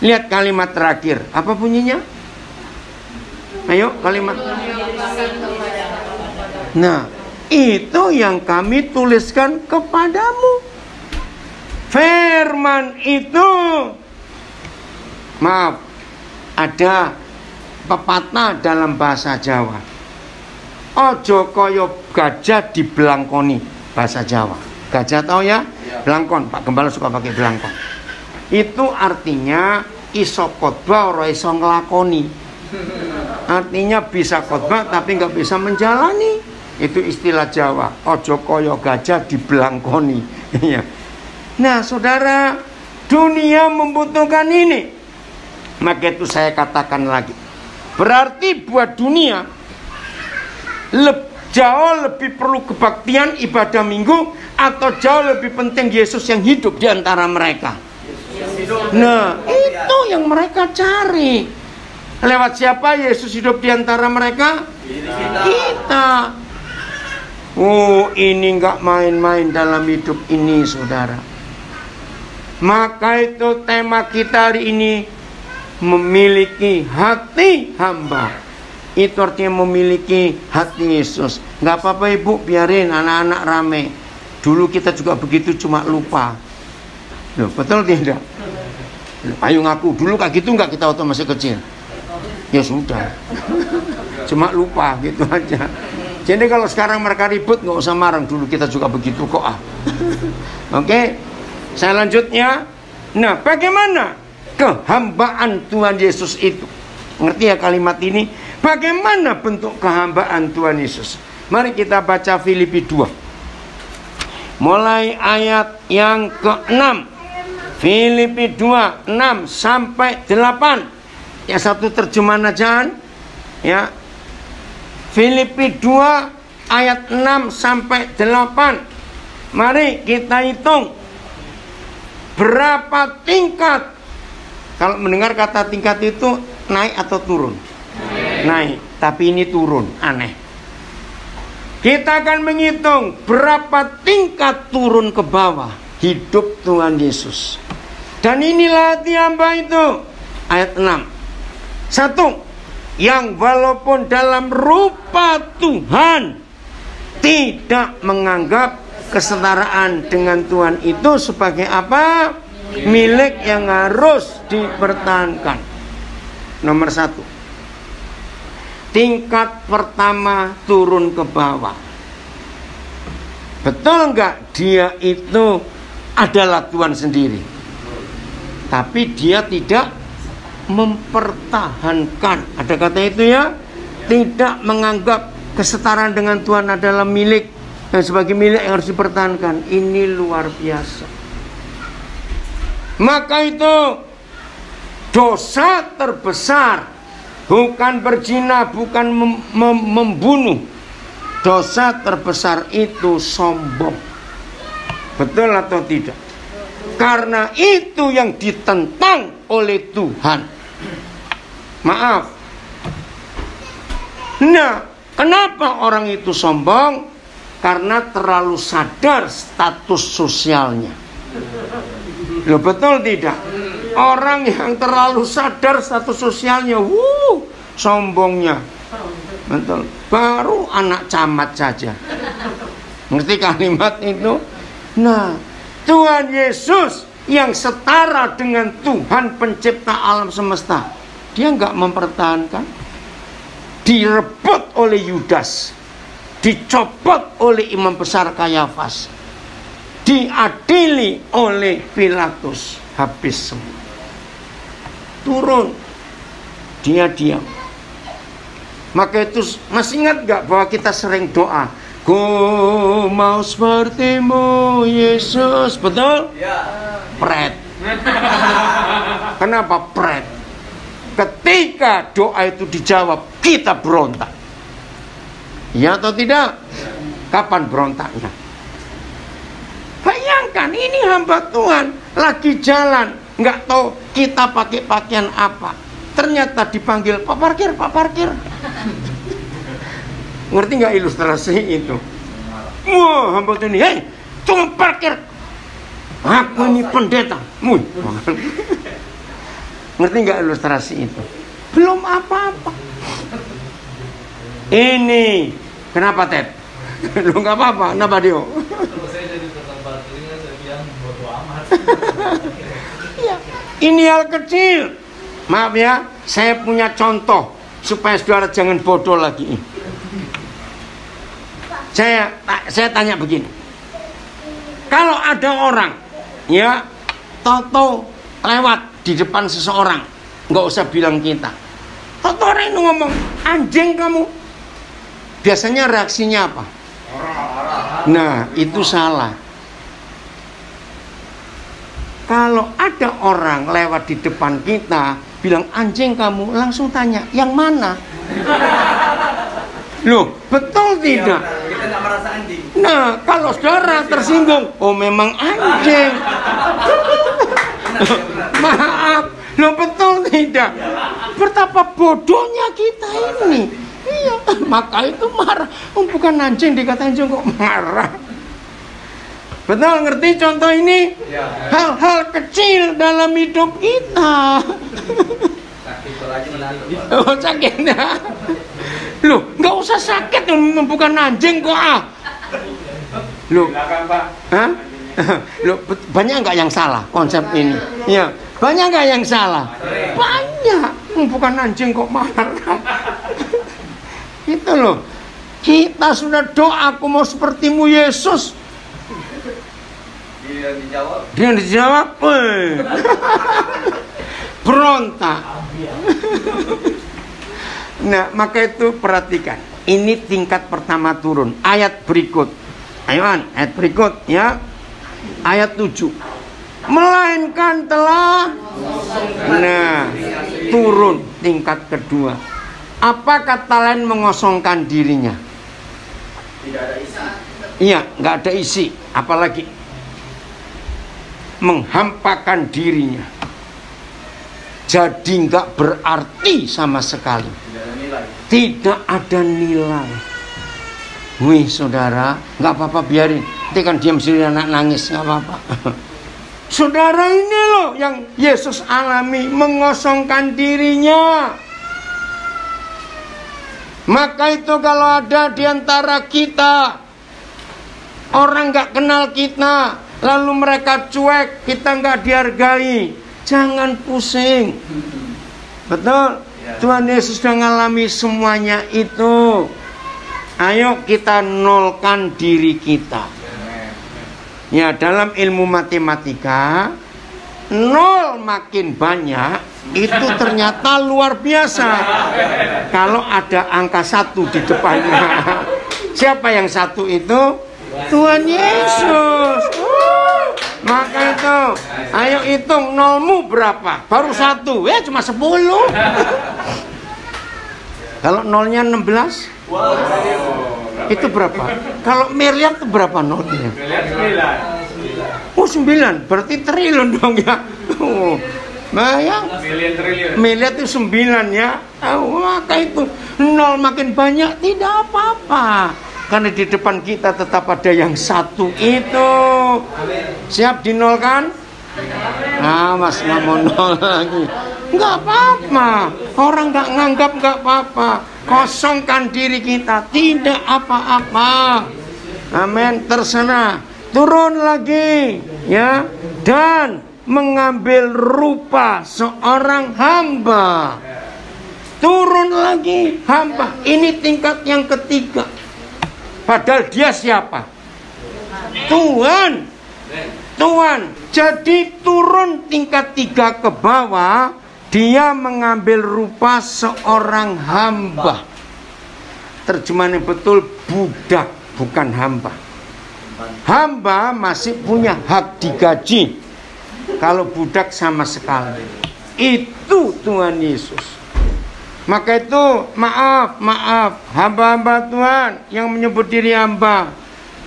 Lihat kalimat terakhir. Apa bunyinya? Ayo kalimat. Nah, itu yang kami tuliskan kepadamu. Firman itu, maaf, ada pepatah dalam bahasa Jawa. Ojo koyo gajah dibelangkoni, bahasa Jawa. Gajah tahu ya? Belangkon. Pak Gembala suka pakai belangkon. Itu artinya iso khotbah ora iso nglakoni. Artinya bisa khotbah tapi nggak bisa menjalani. Itu istilah Jawa. Ojo koyo gajah dibelangkoni. Nah, saudara, dunia membutuhkan ini. Maka itu saya katakan lagi. Berarti buat dunia jauh lebih perlu kebaktian ibadah minggu, atau jauh lebih penting Yesus yang hidup di antara mereka. Nah, itu yang mereka cari. Lewat siapa Yesus hidup di antara mereka? Kita. Oh, ini nggak main-main dalam hidup ini, saudara. Maka itu tema kita hari ini, memiliki hati hamba. Itu artinya memiliki hati Yesus. Nggak apa-apa ibu, biarin anak-anak rame. Dulu kita juga begitu, cuma lupa. Loh, betul tidak? Ayo ngaku, dulu kayak gitu nggak kita waktu masih kecil? Ya sudah, cuma lupa gitu aja. Jadi kalau sekarang mereka ribut, nggak usah marah. Dulu kita juga begitu kok ah. Oke, saya lanjutnya. Nah, bagaimana kehambaan Tuhan Yesus itu? Ngerti ya kalimat ini? Bagaimana bentuk kehambaan Tuhan Yesus? Mari kita baca Filipi 2. Mulai ayat yang ke-6. Filipi 2, 6 sampai 8. Ya, satu terjemahan aja. Ya. Filipi 2 ayat 6 sampai 8. Mari kita hitung berapa tingkat. Kalau mendengar kata tingkat itu naik atau turun? Naik, tapi ini turun, aneh. Kita akan menghitung berapa tingkat turun ke bawah hidup Tuhan Yesus. Dan inilah hati hamba itu. Ayat 6. 1. Yang walaupun dalam rupa Tuhan tidak menganggap kesetaraan dengan Tuhan itu sebagai apa? Milik yang harus dipertahankan. Nomor 1. Tingkat pertama turun ke bawah. Betul enggak dia itu adalah Tuhan sendiri, tapi dia tidak mempertahankan. Ada kata itu ya, tidak menganggap kesetaraan dengan Tuhan adalah milik dan sebagai milik yang harus dipertahankan. Ini luar biasa. Maka itu dosa terbesar bukan berzina, bukan membunuh. Dosa terbesar itu sombong. Betul atau tidak? Karena itu yang ditentang oleh Tuhan. Maaf. Nah, kenapa orang itu sombong? Karena terlalu sadar status sosialnya. Loh, betul tidak? Orang yang terlalu sadar status sosialnya, sombongnya. Betul. Baru anak camat saja ngerti kalimat itu. Nah, Tuhan Yesus yang setara dengan Tuhan pencipta alam semesta, dia nggak mempertahankan. Direbut oleh Yudas, dicopot oleh imam besar Kayafas, diadili oleh Pilatus, habis semua. Turun, dia diam. Maka itu masih ingat gak bahwa kita sering doa, ku mau sepertimu Yesus, betul? Ya. Pret. Kenapa pret? Ketika doa itu dijawab, kita berontak. Ya atau tidak? Kapan berontaknya? Bayangkan ini hamba Tuhan lagi jalan, nggak tahu kita pakai pakaian apa. Ternyata dipanggil, Pak parkir, Pak parkir. Ngerti nggak ilustrasi itu? Wah, hamba Tuhan ini, hei, cuma parkir. Aku ini pendeta. Ngerti nggak ilustrasi itu? Belum apa-apa. Ini kenapa Ted? Lu nggak apa-apa, kenapa Dio? Saya jadi tukang parkirnya, saya bilang bodo amat. Ya, ini hal kecil. Maaf ya, saya punya contoh supaya saudara jangan bodoh lagi. Saya tanya begini. Kalau ada orang ya toto lewat di depan seseorang, nggak usah bilang kita. Toto orang itu ngomong, anjing kamu. Biasanya reaksinya apa? Nah, itu salah. Kalau ada orang lewat di depan kita bilang anjing kamu, langsung tanya, yang mana? Loh, betul tidak? Kita nggak merasa anjing. Nah, kalau saudara tersinggung, oh memang anjing. Maaf, loh betul tidak? Betapa bodohnya kita ini. Iya, maka itu marah. Oh, bukan anjing, dikata anjing kok marah. Betul, ngerti contoh ini? Hal-hal kecil dalam hidup kita. Oh, sakitnya. Loh, nggak usah sakit, bukan anjing kok ah. Loh, hah? Loh, banyak nggak yang salah konsep ini? Ya, banyak nggak yang salah? Banyak, bukan anjing kok marah. Itu loh. Kita sudah doa, aku mau sepertimu Yesus. Dia dijawab, berontak. Nah, maka itu perhatikan. Ini tingkat pertama turun. Ayat berikut. Ayo, ayat berikut ya. Ayat 7. Melainkan telah. Nah, turun tingkat kedua. Apa kata lain mengosongkan dirinya? Tidak ada isi. Iya, nggak ada isi. Apalagi menghampakan dirinya. Jadi nggak berarti sama sekali. Tidak ada nilai. Wih saudara, nggak apa-apa biarin. Nanti kan diam sendiri anak nangis, nggak apa-apa. Saudara, ini loh yang Yesus alami, mengosongkan dirinya. Maka itu kalau ada di antara kita orang gak kenal kita, lalu mereka cuek, kita gak dihargai, jangan pusing. Betul? Tuhan Yesus sudah mengalami semuanya itu. Ayo kita nolkan diri kita. Ya, dalam ilmu matematika, 0 makin banyak itu ternyata luar biasa. Kalau ada angka 1 di depannya. Siapa yang 1 itu? Tuhan Yesus. Maka itu, ayo hitung nolmu berapa? Baru 1, ya cuma 10. Kalau nolnya 16, itu berapa? Kalau miliar itu berapa nolnya? Oh, 9, berarti triliun dong ya. Oh, bayang. Miliar itu 9 ya. Oh, maka itu 0 makin banyak tidak apa-apa. Karena di depan kita tetap ada yang 1 itu. Siap dinolkan? Nah, Mas nggak mau nol lagi. Nggak apa-apa. Orang nggak nganggap nggak apa-apa. Kosongkan diri kita, tidak apa-apa. Amin. Terserah. Turun lagi, ya, dan mengambil rupa seorang hamba. Turun lagi, hamba. Ini tingkat yang ketiga. Padahal dia siapa? Tuhan. Tuhan. Jadi turun tingkat 3 ke bawah, dia mengambil rupa seorang hamba. Terjemahan yang betul, budak, bukan hamba. Hamba masih punya hak digaji. Kalau budak sama sekali. Itu Tuhan Yesus. Maka itu maaf, hamba-hamba Tuhan yang menyebut diri hamba,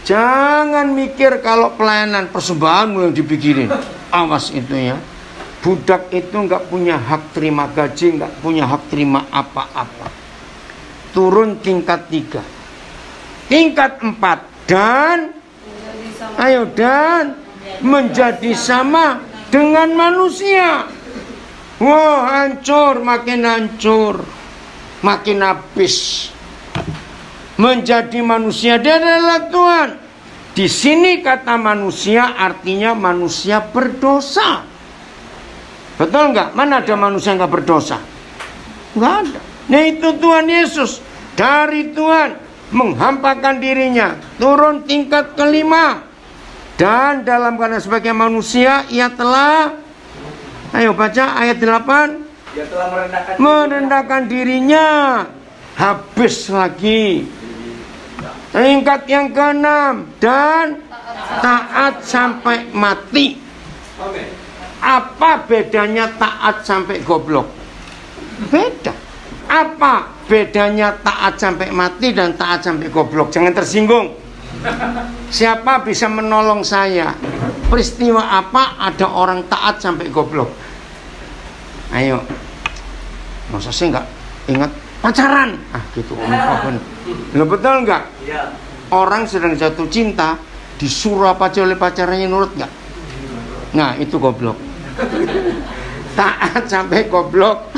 jangan mikir kalau pelayanan persembahanmu yang dipikirin. Awas itu ya. Budak itu nggak punya hak terima gaji, nggak punya hak terima apa-apa. Turun tingkat 3. Tingkat 4. Dan menjadi sama dengan manusia. Wah, hancur, makin habis. Menjadi manusia, dia adalah Tuhan. Di sini kata manusia artinya manusia berdosa. Betul nggak? Mana ada manusia nggak berdosa? Nggak ada. Nah, itu Tuhan Yesus. Dari Tuhan menghampakan dirinya, turun tingkat ke-5. Dan dalam keadaan sebagai manusia, ia telah, ayo baca ayat 8. Dia telah merendahkan dirinya. Habis lagi. Tingkat yang ke-6. Dan taat sampai mati. Apa bedanya taat sampai goblok? Beda. Apa bedanya taat sampai mati dan taat sampai goblok? Jangan tersinggung. Siapa bisa menolong saya? Peristiwa apa ada orang taat sampai goblok? Ayo. Masa sih nggak ingat pacaran? Ah gitu. Lo betul nggak? Orang sedang jatuh cinta disuruh apa aja oleh pacarnya nurut nggak? Nah itu goblok. Taat sampai goblok.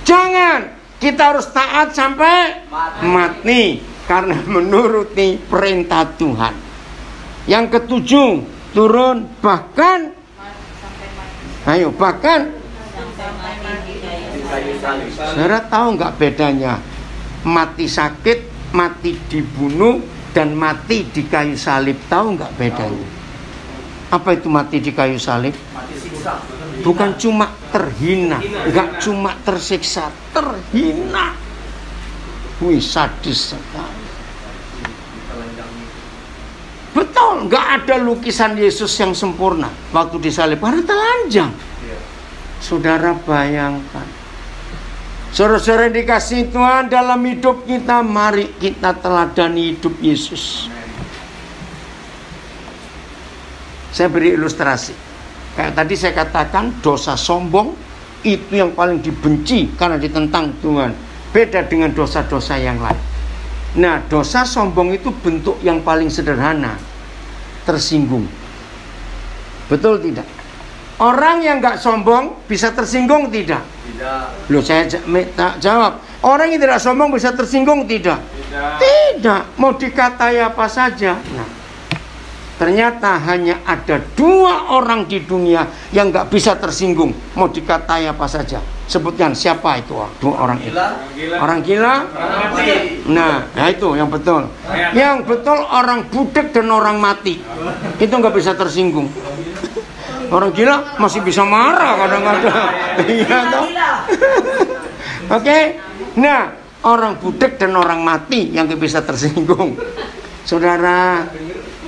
Jangan. Kita harus taat sampai mati. Karena menuruti perintah Tuhan. Yang ke-7, turun bahkan, ayo bahkan, saudara tahu nggak bedanya mati sakit, mati dibunuh, dan mati di kayu salib? Tahu nggak bedanya? Apa itu mati di kayu salib? Bukan cuma terhina, nggak cuma tersiksa, terhina. Wih, sadis sekali. Betul, nggak ada lukisan Yesus yang sempurna waktu disalib, karena telanjang. Saudara bayangkan. Saudara-saudara yang dikasihi Tuhan, dalam hidup kita, mari kita teladani hidup Yesus. Saya beri ilustrasi. Kayak tadi saya katakan, dosa sombong itu yang paling dibenci karena ditentang Tuhan. Beda dengan dosa-dosa yang lain. Nah, dosa sombong itu bentuk yang paling sederhana. Tersinggung. Betul tidak? Orang yang nggak sombong bisa tersinggung tidak? Tidak. Loh, saya jawab. Orang yang tidak sombong bisa tersinggung tidak? Tidak. Mau dikatai apa saja. Nah, ternyata hanya ada 2 orang di dunia yang nggak bisa tersinggung. Mau dikatai apa saja. Sebutkan siapa itu 2 orang itu? Orang gila. Nah, ya itu yang betul. Yang betul orang budek dan orang mati. Itu nggak bisa tersinggung. Orang gila masih bisa marah kadang-kadang. Iya toh? Oke. Nah, orang budek dan orang mati yang nggak bisa tersinggung. Saudara,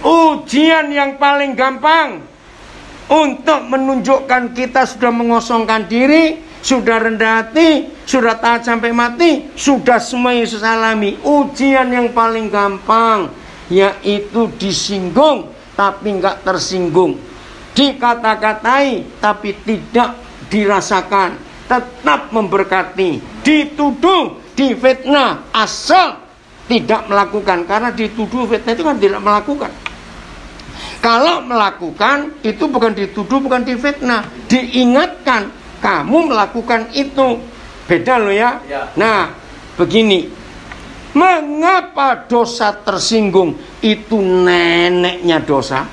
ujian yang paling gampang untuk menunjukkan kita sudah mengosongkan diri, sudah rendah hati, sudah taat sampai mati, sudah semua Yesus alami. Ujian yang paling gampang yaitu disinggung tapi nggak tersinggung, dikata-katai tapi tidak dirasakan, tetap memberkati, dituduh, difitnah asal tidak melakukan. Karena dituduh fitnah itu kan tidak melakukan. Kalau melakukan itu bukan dituduh, bukan difitnah, diingatkan kamu melakukan itu. Beda loh ya. Nah, begini. Mengapa dosa tersinggung? Itu neneknya dosa.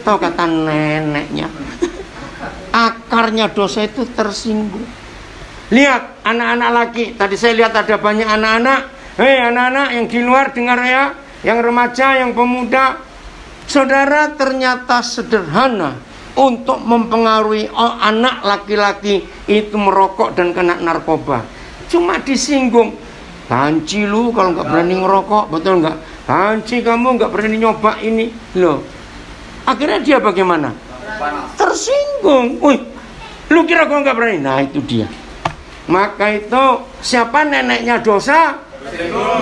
Tahu kata neneknya? Akarnya dosa itu tersinggung. Lihat anak-anak laki. Tadi saya lihat ada banyak anak-anak. Hei anak-anak yang di luar dengar ya. Yang remaja, yang pemuda. Saudara, ternyata sederhana untuk mempengaruhi anak laki-laki itu merokok dan kena narkoba. Cuma disinggung. Banci lu kalau nggak berani ngerokok, betul nggak? Banci kamu nggak berani nyoba ini. Loh. Akhirnya dia bagaimana? Tersinggung. Wih, lu kira gua nggak berani? Nah itu dia. Maka itu siapa neneknya dosa?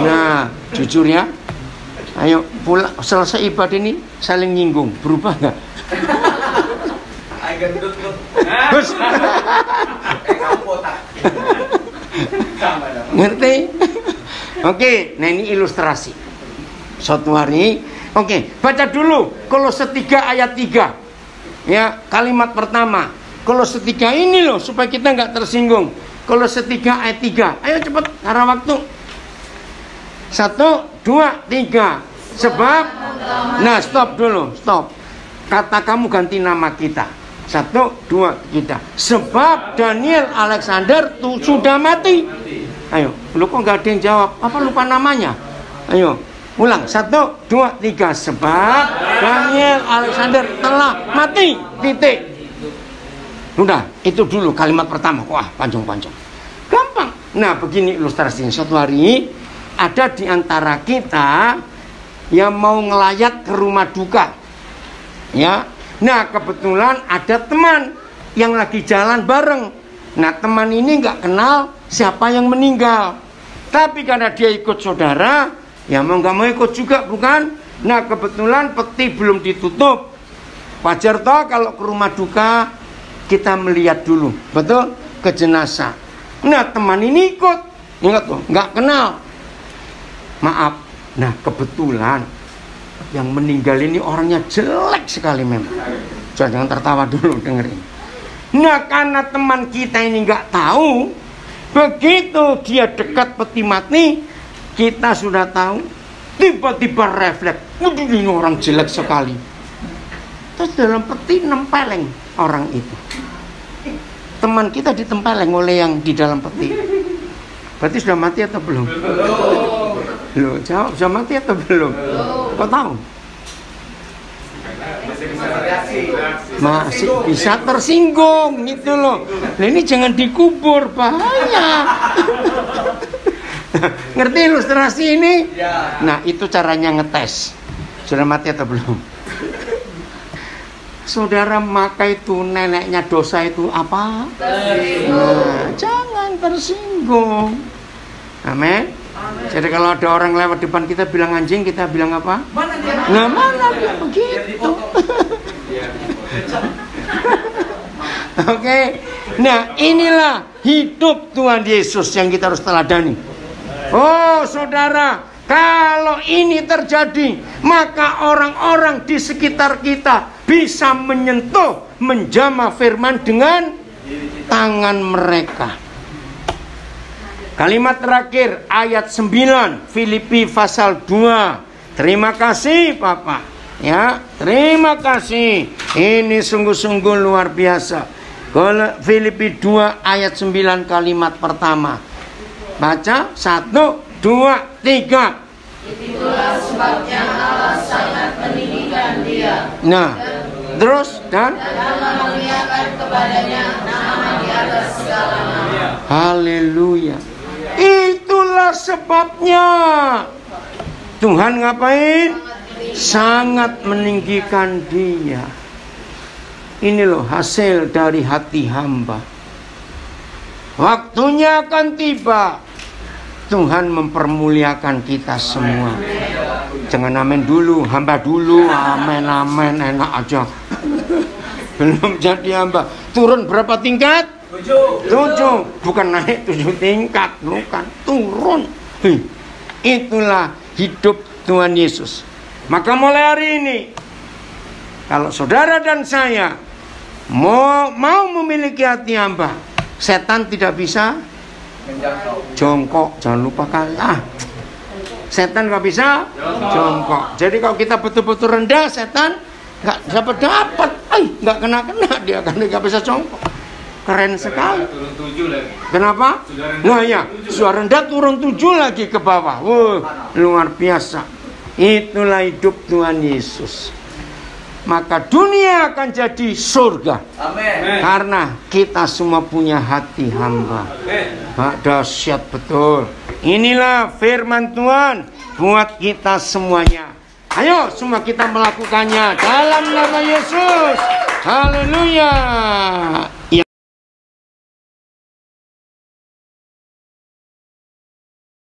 Nah, jujur ya. Ayo pulang selesai ibadah ini saling nyinggung, berubah nggak? Ngerti? Oke, nah ini ilustrasi. Suatu hari, oke, baca dulu Kolose 3 ayat 3. Ya, kalimat pertama. Kolose 3 ini loh supaya kita nggak tersinggung. Kolose 3 ayat 3. Ayo cepat karena waktu. 1, 2, 3. Sebab, nah stop dulu, stop. Kata kamu ganti nama kita. 1, 2, 3. Sebab Daniel Alexander tuh sudah mati. Ayo, lu kok nggak ada yang jawab? Apa lupa namanya? Ayo, ulang. 1, 2, 3. Sebab Daniel Alexander telah mati. Titik. Udah, itu dulu kalimat pertama. Wah, panjang-panjang. Gampang. Nah, begini ilustrasinya. Suatu hari ada di antara kita yang mau ngelayat ke rumah duka. Ya. Nah, kebetulan ada teman yang lagi jalan bareng. Nah, teman ini nggak kenal siapa yang meninggal. Tapi karena dia ikut saudara, ya mau nggak mau ikut juga, bukan? Nah, kebetulan peti belum ditutup. Wajar toh kalau ke rumah duka kita melihat dulu, betul? Ke jenazah. Nah, teman ini ikut. Ingat tuh, nggak kenal. Maaf. Nah, kebetulan yang meninggal ini orangnya jelek sekali memang. Jangan tertawa dulu, dengerin. Nah, karena teman kita ini nggak tahu, begitu dia dekat peti mati, kita sudah tahu, tiba-tiba refleks, waduh ini orang jelek sekali. Terus dalam peti nempeleng orang itu. Teman kita ditempeleng oleh yang di dalam peti. Berarti sudah mati atau belum? Loh, jawab, sudah mati atau belum? Kau tahu? Masih bisa tersinggung gitu loh. Nah, ini jangan dikubur, bahaya. Ngerti ilustrasi ini? Nah, itu caranya ngetes. Sudah mati atau belum? Saudara, maka itu neneknya dosa itu apa? Nah, jangan tersinggung. Amin. Jadi kalau ada orang lewat depan kita bilang anjing, kita bilang apa? Nah, mana dia begitu? Oke. Nah, inilah hidup Tuhan Yesus yang kita harus teladani. Oh, saudara, Kalau ini terjadi, maka orang-orang di sekitar kita bisa menyentuh, menjamah firman dengan tangan mereka. Kalimat terakhir ayat 9 Filipi pasal 2. Terima kasih Papa. Ya, terima kasih. Ini sungguh-sungguh luar biasa. Filipi 2 ayat 9 kalimat pertama. Baca 1, 2, 3. Itulah sebabnya Allah sangat meninggikan dia. Nah, terus dan memuliakan kepadanya nama di atas segala nama. haleluya. Itulah sebabnya Tuhan ngapain? Sangat meninggikan dia. Ini loh hasil dari hati hamba. Waktunya akan tiba, Tuhan mempermuliakan kita semua. Jangan amin dulu, hamba dulu. Amin, amin, enak aja. Belum jadi hamba. Turun berapa tingkat? 7. Bukan naik 7 tingkat, bukan. Turun. Itulah hidup Tuhan Yesus. Maka mulai hari ini, kalau saudara dan saya mau memiliki hati hamba, setan tidak bisa jongkok. Jangan lupa setan nggak bisa jongkok. Jadi kalau kita betul-betul rendah, setan nggak dapat, nggak kena dia, karena nggak bisa jongkok. Keren sekali. Turun 7 lagi. Kenapa? Nah ya, suara rendah turun 7 lagi ke bawah. Luar biasa. Itulah hidup Tuhan Yesus. Maka dunia akan jadi surga. Amin. Karena kita semua punya hati hamba. Dahsyat betul. Inilah firman Tuhan buat kita semuanya. Ayo semua kita melakukannya dalam nama Yesus. Haleluya.